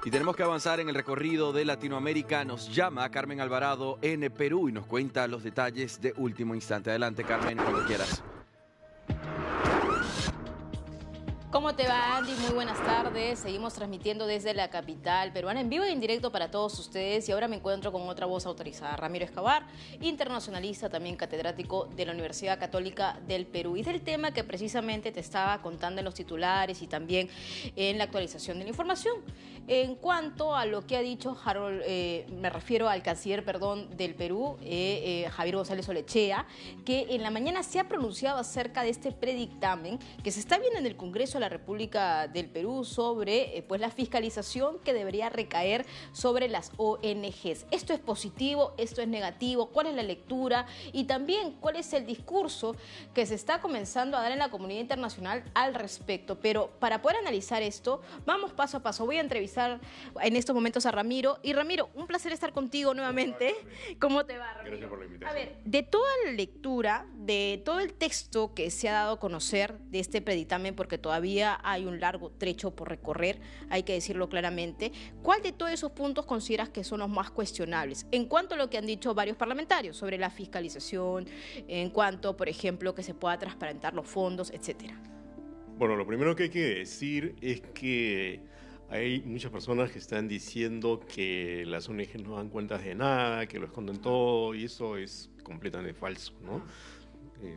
Y tenemos que avanzar en el recorrido de Latinoamérica. Nos llama Carmen Alvarado en Perú y nos cuenta los detalles de último instante. Adelante, Carmen, cuando quieras. ¿Cómo te va, Andy? Muy buenas tardes. Seguimos transmitiendo desde la capital peruana en vivo y en directo para todos ustedes. Y ahora me encuentro con otra voz autorizada, Ramiro Escobar, internacionalista, también catedrático de la Universidad Católica del Perú. Y del tema que precisamente te estaba contando en los titulares y también en la actualización de la información. En cuanto a lo que ha dicho Harold, me refiero al canciller, del Perú, Javier González Olechea, que en la mañana se ha pronunciado acerca de este predictamen que se está viendo en el Congreso de la República del Perú sobre pues la fiscalización que debería recaer sobre las ONGs. ¿Esto es positivo? ¿Esto es negativo? ¿Cuál es la lectura? Y también, ¿cuál es el discurso que se está comenzando a dar en la comunidad internacional al respecto? Pero para poder analizar esto, vamos paso a paso. Voy a entrevistar en estos momentos a Ramiro. Y Ramiro, un placer estar contigo nuevamente. ¿Cómo te va, Ramiro? Gracias por la invitación. A ver, de toda la lectura, de todo el texto que se ha dado a conocer de este predictamen, porque todavía hay un largo trecho por recorrer, hay que decirlo claramente, ¿cuál de todos esos puntos consideras que son los más cuestionables? En cuanto a lo que han dicho varios parlamentarios sobre la fiscalización, en cuanto, por ejemplo, que se pueda transparentar los fondos, etcétera. Bueno, lo primero que hay que decir es que hay muchas personas que están diciendo que las ONG no dan cuentas de nada, que lo esconden todo, y eso es completamente falso, ¿no?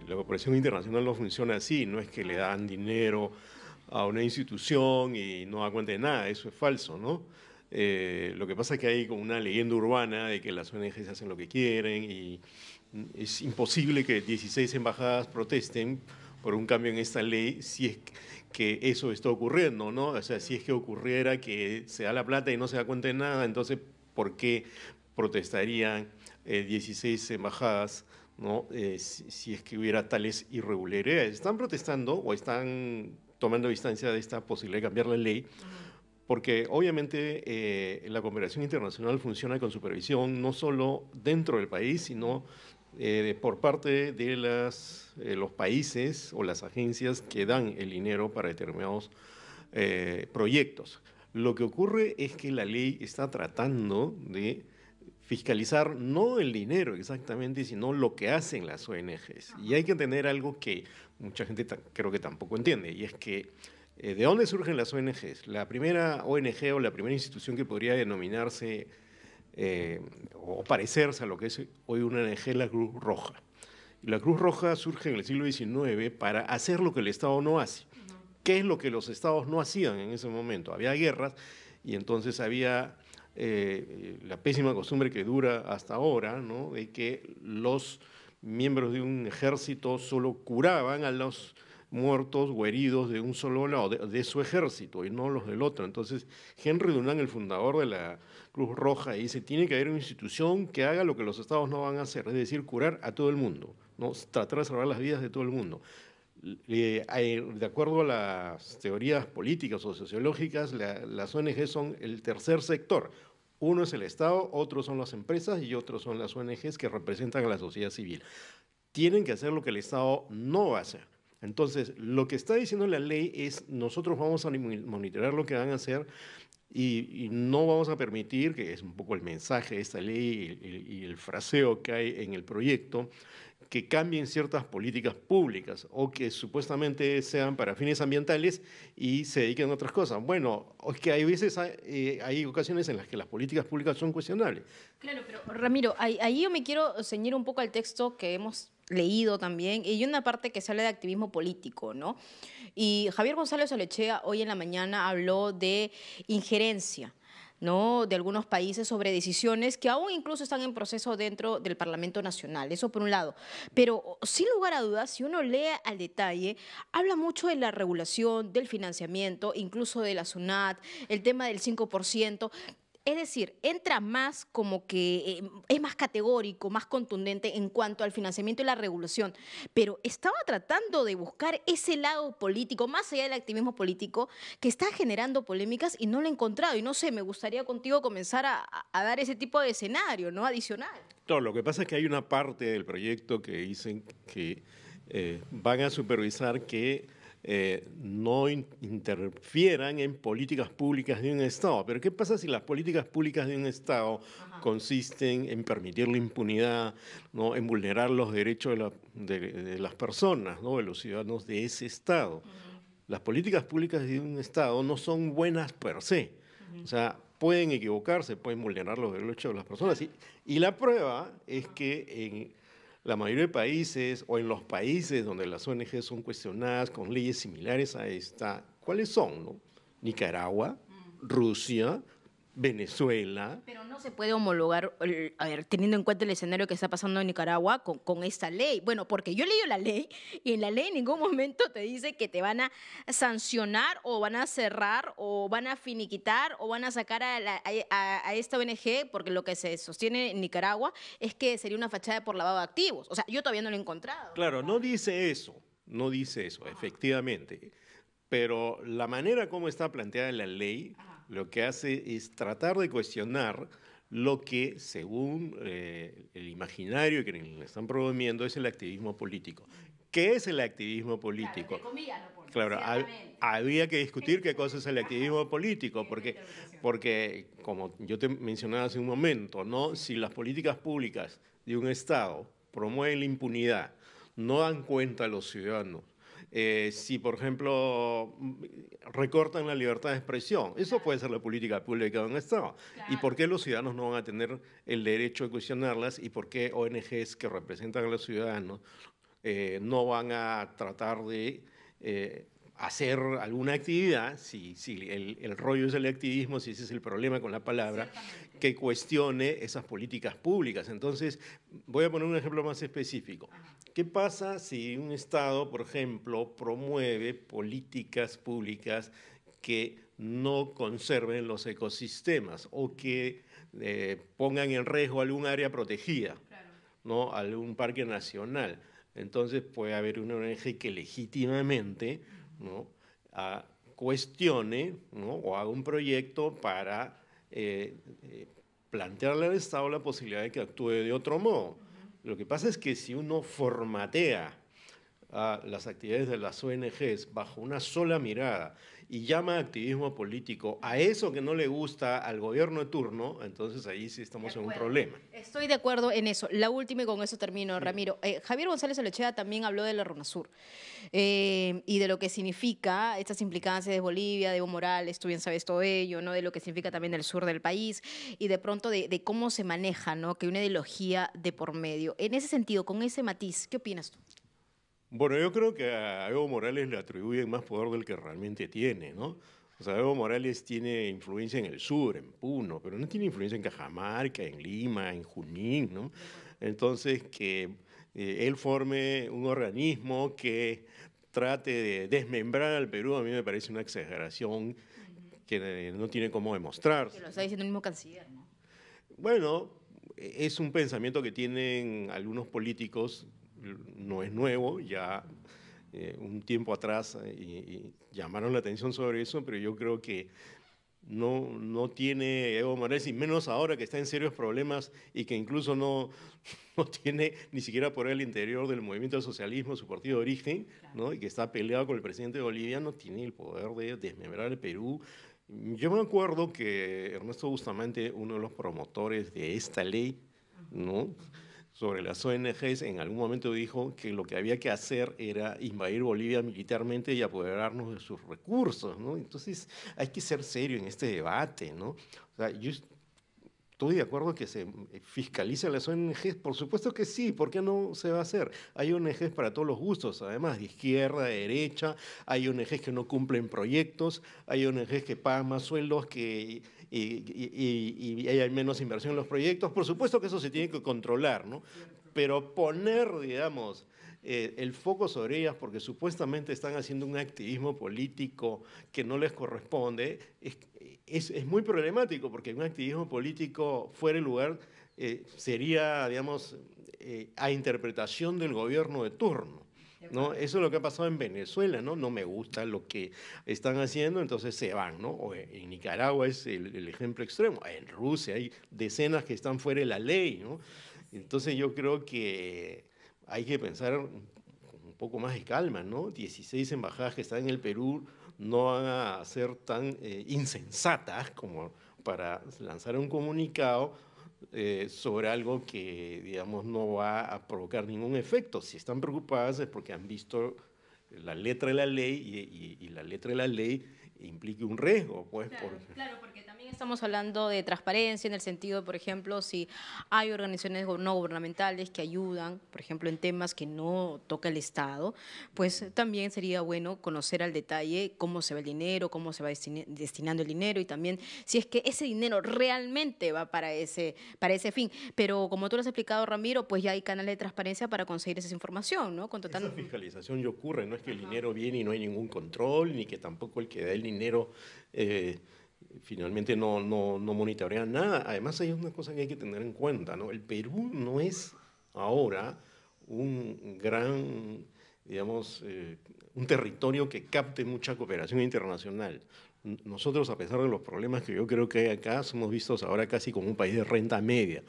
La cooperación internacional no funciona así, no es que le dan dinero a una institución y no da cuenta de nada, eso es falso, ¿no? Lo que pasa es que hay como una leyenda urbana de que las ONGs hacen lo que quieren y es imposible que 16 embajadas protesten por un cambio en esta ley si es que eso está ocurriendo, ¿no? O sea, si es que ocurriera que se da la plata y no se da cuenta de nada, entonces, ¿por qué protestarían 16 embajadas, ¿no? Si es que hubiera tales irregularidades? Están protestando o están tomando distancia de esta posibilidad de cambiar la ley, porque obviamente la cooperación internacional funciona con supervisión no solo dentro del país, sino por parte de los países o las agencias que dan el dinero para determinados proyectos. Lo que ocurre es que la ley está tratando de fiscalizar no el dinero exactamente, sino lo que hacen las ONGs. Y hay que entender algo que mucha gente creo que tampoco entiende, y es que ¿de dónde surgen las ONGs? La primera ONG o la primera institución que podría denominarse o parecerse a lo que es hoy una ONG es la Cruz Roja. Y la Cruz Roja surge en el siglo XIX para hacer lo que el Estado no hace. ¿Qué es lo que los Estados no hacían en ese momento? Había guerras y entonces había la pésima costumbre que dura hasta ahora, ¿no? De que los miembros de un ejército solo curaban a los muertos o heridos de un solo lado, de su ejército, y no los del otro. Entonces, Henry Dunant, el fundador de la Cruz Roja, dice, tiene que haber una institución que haga lo que los estados no van a hacer, es decir, curar a todo el mundo, ¿no? Tratar de salvar las vidas de todo el mundo. De acuerdo a las teorías políticas o sociológicas, las ONG son el tercer sector. Uno es el Estado, otros son las empresas y otros son las ONGs que representan a la sociedad civil. Tienen que hacer lo que el Estado no va a hacer. Entonces, lo que está diciendo la ley es nosotros vamos a monitorear lo que van a hacer y no vamos a permitir, que es un poco el mensaje de esta ley y el fraseo que hay en el proyecto, que cambien ciertas políticas públicas o que supuestamente sean para fines ambientales y se dediquen a otras cosas. Bueno, es que hay veces, hay ocasiones en las que las políticas públicas son cuestionables. Claro, pero Ramiro, ahí yo me quiero ceñir un poco al texto que hemos leído también, y una parte que se habla de activismo político, ¿no? Y Javier González Olechea hoy en la mañana habló de injerencia, ¿no?, de algunos países sobre decisiones que aún incluso están en proceso dentro del Parlamento Nacional, eso por un lado. Pero sin lugar a dudas, si uno lee al detalle, habla mucho de la regulación, del financiamiento, incluso de la SUNAT, el tema del 5%. Es decir, entra más como que es más categórico, más contundente en cuanto al financiamiento y la regulación, pero estaba tratando de buscar ese lado político, más allá del activismo político, que está generando polémicas y no lo he encontrado. Y no sé, me gustaría contigo comenzar a dar ese tipo de escenario, ¿no?, adicional. Todo, lo que pasa es que hay una parte del proyecto que dicen que van a supervisar que no interfieran en políticas públicas de un Estado. Pero ¿qué pasa si las políticas públicas de un Estado consisten en permitir la impunidad, ¿no? En vulnerar los derechos de las personas, ¿no? De los ciudadanos de ese Estado? Las políticas públicas de un Estado no son buenas per se. O sea, pueden equivocarse, pueden vulnerar los derechos de las personas. Y la prueba es que en la mayoría de países o en los países donde las ONG son cuestionadas con leyes similares a esta, ¿cuáles son? ¿No? Nicaragua, Rusia, Venezuela. Pero no se puede homologar, a ver, teniendo en cuenta el escenario que está pasando en Nicaragua con esta ley. Bueno, porque yo he leído la ley y en la ley en ningún momento te dice que te van a sancionar o van a cerrar o van a finiquitar o van a sacar a esta ONG, porque lo que se sostiene en Nicaragua es que sería una fachada por lavado de activos. O sea, yo todavía no lo he encontrado. Claro, no dice eso, efectivamente. Pero la manera como está planteada la ley lo que hace es tratar de cuestionar lo que, según el imaginario que le están promoviendo, es el activismo político. ¿Qué es el activismo político? Claro, entre comillas lo pone, claro, había que discutir qué cosa es el activismo político, porque como yo te mencionaba hace un momento, ¿no? Si las políticas públicas de un Estado promueven la impunidad, no dan cuenta a los ciudadanos, si, por ejemplo, recortan la libertad de expresión. Eso puede ser la política pública de un Estado. ¿Y por qué los ciudadanos no van a tener el derecho de cuestionarlas? ¿Y por qué ONGs que representan a los ciudadanos no van a tratar de hacer alguna actividad, si el rollo es el activismo, si ese es el problema con la palabra, que cuestione esas políticas públicas? Entonces, voy a poner un ejemplo más específico. ¿Qué pasa si un Estado, por ejemplo, promueve políticas públicas que no conserven los ecosistemas o que pongan en riesgo algún área protegida, ¿no? Algún parque nacional? Entonces puede haber una ONG que legítimamente, ¿no? Cuestione, ¿no? O haga un proyecto para plantearle al Estado la posibilidad de que actúe de otro modo. Lo que pasa es que si uno formatea las actividades de las ONGs bajo una sola mirada y llama activismo político a eso que no le gusta al gobierno de turno, entonces ahí sí estamos en un problema. Estoy de acuerdo en eso. La última y con eso termino, Ramiro. Javier González Olechea también habló de la RUNASUR y de lo que significa estas implicancias de Bolivia, de Evo Morales, tú bien sabes todo ello, ¿no? De lo que significa también el sur del país y de pronto de cómo se maneja, ¿no? Que hay una ideología de por medio. En ese sentido, con ese matiz, ¿qué opinas tú? Bueno, yo creo que a Evo Morales le atribuyen más poder del que realmente tiene, ¿no? O sea, Evo Morales tiene influencia en el sur, en Puno, pero no tiene influencia en Cajamarca, en Lima, en Junín, ¿no? Entonces, que él forme un organismo que trate de desmembrar al Perú, a mí me parece una exageración que no tiene cómo demostrarse. Que lo está diciendo el mismo canciller, ¿no? Bueno, es un pensamiento que tienen algunos políticos, no es nuevo, ya un tiempo atrás y llamaron la atención sobre eso, pero yo creo que no tiene Evo Morales, y menos ahora que está en serios problemas y que incluso no tiene ni siquiera por el interior del movimiento del socialismo su partido de origen, ¿no? Y que está peleado con el presidente de Bolivia, no tiene el poder de desmembrar el Perú. Yo me acuerdo que Ernesto Bustamante, uno de los promotores de esta ley, ¿no?, sobre las ONGs, en algún momento dijo que lo que había que hacer era invadir Bolivia militarmente y apoderarnos de sus recursos, ¿no? Entonces hay que ser serio en este debate, ¿no? O sea, yo estoy de acuerdo que se fiscalice las ONGs, por supuesto que sí, ¿por qué no se va a hacer? Hay ONGs para todos los gustos, además, de izquierda, de derecha, hay ONGs que no cumplen proyectos, hay ONGs que pagan más sueldos que... Y hay menos inversión en los proyectos. Por supuesto que eso se tiene que controlar, ¿no? Pero poner, digamos, el foco sobre ellas porque supuestamente están haciendo un activismo político que no les corresponde, es muy problemático, porque un activismo político fuera de lugar sería, digamos, a interpretación del gobierno de turno, ¿no? Eso es lo que ha pasado en Venezuela, ¿no? No me gusta lo que están haciendo, entonces se van, ¿no? O en Nicaragua es el ejemplo extremo. En Rusia hay decenas que están fuera de la ley, ¿no? Entonces yo creo que hay que pensar poco más de calma, ¿no? 16 embajadas que están en el Perú no van a ser tan insensatas como para lanzar un comunicado sobre algo que, digamos, no va a provocar ningún efecto. Si están preocupadas es porque han visto la letra de la ley y la letra de la ley implica un riesgo, pues. Claro, porque también estamos hablando de transparencia en el sentido, por ejemplo, si hay organizaciones no gubernamentales que ayudan, por ejemplo, en temas que no toca el Estado, pues también sería bueno conocer al detalle cómo se va el dinero, cómo se va destinando el dinero y también si es que ese dinero realmente va para ese fin. Pero como tú lo has explicado, Ramiro, pues ya hay canales de transparencia para conseguir esa información, ¿no? Esa fiscalización ya ocurre, no es que el dinero viene y no hay ningún control, ni que tampoco el que da el dinero finalmente no monitorea nada. Además hay una cosa que hay que tener en cuenta, ¿no? El Perú no es ahora un gran, digamos, un territorio que capte mucha cooperación internacional. Nosotros, a pesar de los problemas que yo creo que hay acá, somos vistos ahora casi como un país de renta media,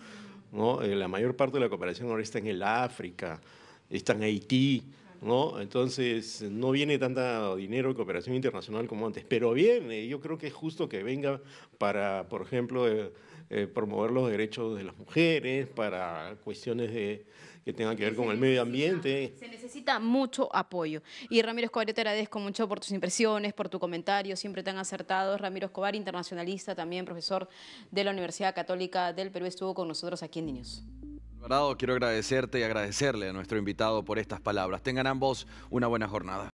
¿no? La mayor parte de la cooperación ahora está en el África, está en Haití, ¿no? Entonces, no viene tanta dinero de cooperación internacional como antes, pero viene, yo creo que es justo que venga para, por ejemplo, promover los derechos de las mujeres, para cuestiones que tengan que ver con el medio ambiente. Se necesita mucho apoyo. Y Ramiro Escobar, yo te agradezco mucho por tus impresiones, por tu comentario, siempre tan acertados. Ramiro Escobar, internacionalista, también profesor de la Universidad Católica del Perú, estuvo con nosotros aquí en DNews. Alvarado, quiero agradecerte y agradecerle a nuestro invitado por estas palabras. Tengan ambos una buena jornada.